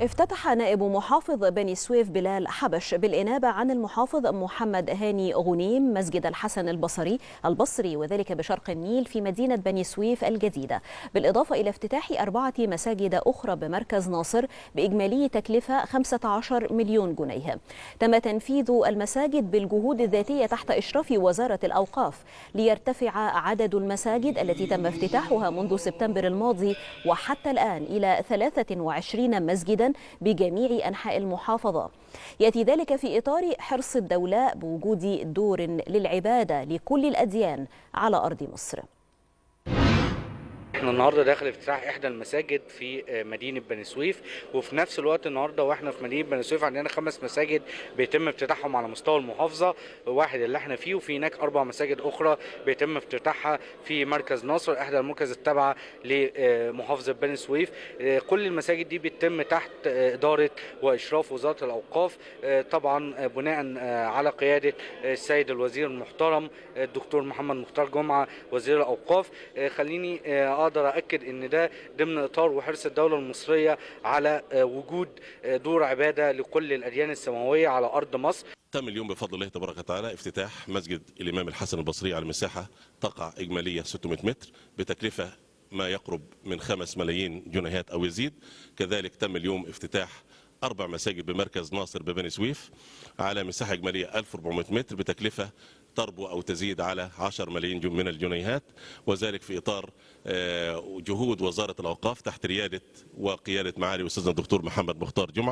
افتتح نائب محافظ بني سويف بلال حبش بالإنابة عن المحافظ محمد هاني غنيم مسجد الحسن البصري وذلك بشرق النيل في مدينة بني سويف الجديدة، بالإضافة إلى افتتاح 4 مساجد أخرى بمركز ناصر بإجمالي تكلفة 15 مليون جنيه. تم تنفيذ المساجد بالجهود الذاتية تحت إشراف وزارة الأوقاف ليرتفع عدد المساجد التي تم افتتاحها منذ سبتمبر الماضي وحتى الآن إلى 23 مسجدا بجميع أنحاء المحافظة. يأتي ذلك في إطار حرص الدولة بوجود دور للعبادة لكل الأديان على أرض مصر. احنا النهارده داخل افتتاح احدى المساجد في مدينه بني سويف، وفي نفس الوقت النهارده واحنا في مدينه بني سويف عندنا 5 مساجد بيتم افتتاحهم على مستوى المحافظه، واحد اللي احنا فيه، وفي هناك 4 مساجد اخرى بيتم افتتاحها في مركز ناصر احدى المراكز التابعه لمحافظه بني سويف. كل المساجد دي بيتم تحت اداره واشراف وزاره الاوقاف، طبعا بناء على قياده السيد الوزير المحترم الدكتور محمد مختار جمعه وزير الاوقاف. خليني اقدر اكد ان ده ضمن اطار وحرص الدوله المصريه على وجود دور عباده لكل الاديان السماويه على ارض مصر. تم اليوم بفضل الله تبارك وتعالى افتتاح مسجد الامام الحسن البصري على مساحه تقع اجماليه 600 متر بتكلفه ما يقرب من 5 ملايين جنيهات او يزيد. كذلك تم اليوم افتتاح 4 مساجد بمركز ناصر ببني سويف على مساحه اجماليه 1400 متر بتكلفه تربو أو تزيد على 10 ملايين من الجنيهات، وذلك في إطار جهود وزارة الأوقاف تحت ريادة وقيادة معالي أستاذنا الدكتور محمد مختار جمعة.